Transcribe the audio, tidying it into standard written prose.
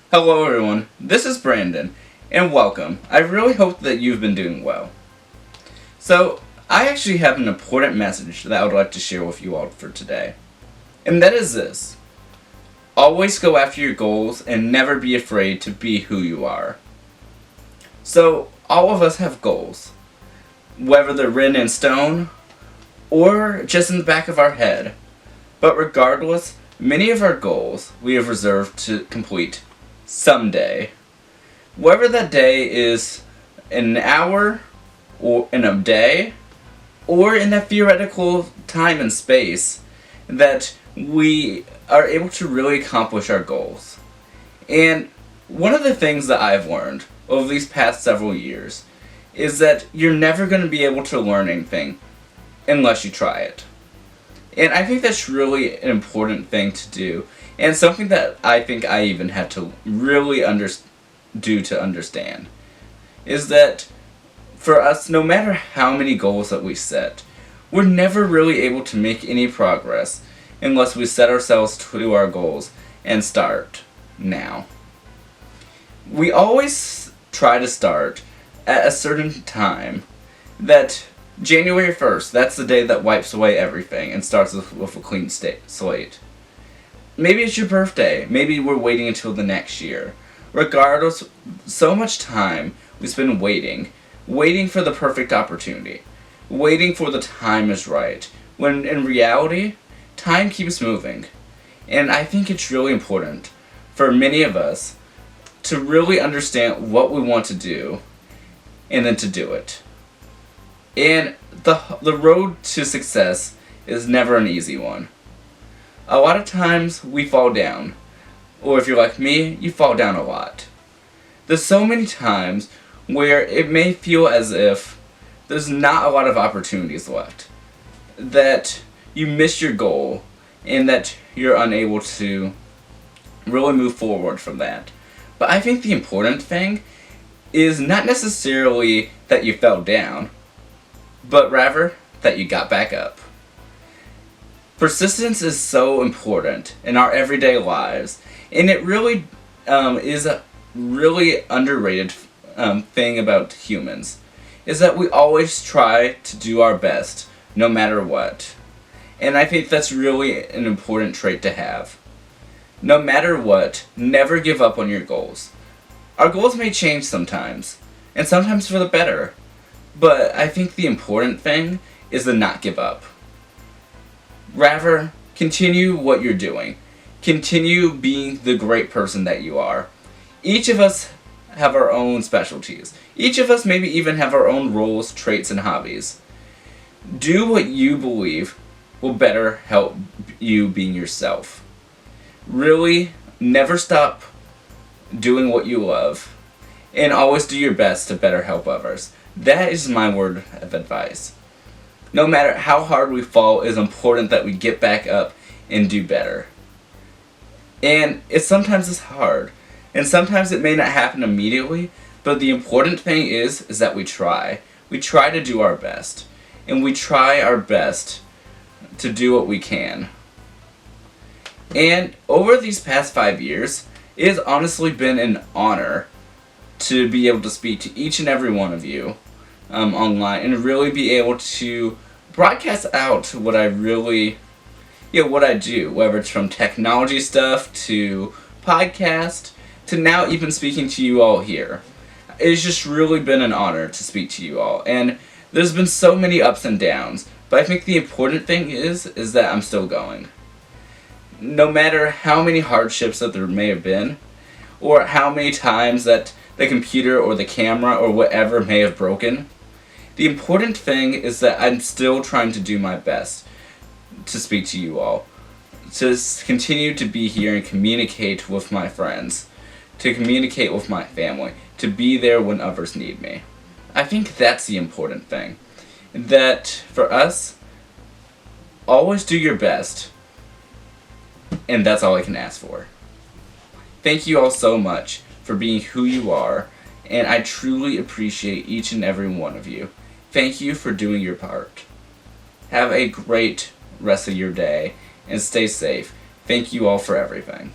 Hello everyone, this is Brandon, and welcome. I really hope that you've been doing well. So, I actually have an important message that I would like to share with you all for today. And that is this. Always go after your goals and never be afraid to be who you are. So, all of us have goals. Whether they're written in stone, or just in the back of our head. But regardless, many of our goals we have reserved to complete someday. Whether that day is in an hour, or in a day, or in that theoretical time and space that we are able to really accomplish our goals. And one of the things that I've learned over these past several years is that you're never going to be able to learn anything unless you try it. And I think that's really an important thing to do, and something that I think I even had to really do to understand, is that for us, no matter how many goals that we set, we're never really able to make any progress unless we set ourselves to our goals and start now. We always try to start at a certain time that January 1st, that's the day that wipes away everything and starts with a clean slate. Maybe it's your birthday. Maybe we're waiting until the next year. Regardless, so much time we spend waiting for the perfect opportunity, waiting for the time is right, when in reality, time keeps moving. And I think it's really important for many of us to really understand what we want to do and then to do it. And the road to success is never an easy one. A lot of times we fall down. Or if you're like me, you fall down a lot. There's so many times where it may feel as if there's not a lot of opportunities left. That you missed your goal and that you're unable to really move forward from that. But I think the important thing is not necessarily that you fell down, but rather that you got back up. Persistence is so important in our everyday lives, and it really is a really underrated thing about humans, is that we always try to do our best, no matter what. And I think that's really an important trait to have. No matter what, never give up on your goals. Our goals may change sometimes, and sometimes for the better. But I think the important thing is to not give up. Rather, continue what you're doing. Continue being the great person that you are. Each of us have our own specialties. Each of us maybe even have our own roles, traits, and hobbies. Do what you believe will better help you being yourself. Really, never stop doing what you love, and always do your best to better help others. That is my word of advice. No matter how hard we fall, it is important that we get back up and do better. And sometimes it's hard, and sometimes it may not happen immediately, but the important thing is that we try. We try to do our best, and we try our best to do what we can. And over these past 5 years, it has honestly been an honor to be able to speak to each and every one of you online and really be able to broadcast out what I really, what I do, whether it's from technology stuff to podcast to now even speaking to you all here. It's just really been an honor to speak to you all, and there's been so many ups and downs, but I think the important thing is that I'm still going. No matter how many hardships that there may have been, or how many times that the computer or the camera or whatever may have broken, the important thing is that I'm still trying to do my best to speak to you all, to continue to be here and communicate with my friends, to communicate with my family, to be there when others need me. I think that's the important thing. That for us, always do your best, and that's all I can ask for. Thank you all so much for being who you are, and I truly appreciate each and every one of you. Thank you for doing your part. Have a great rest of your day, and stay safe. Thank you all for everything.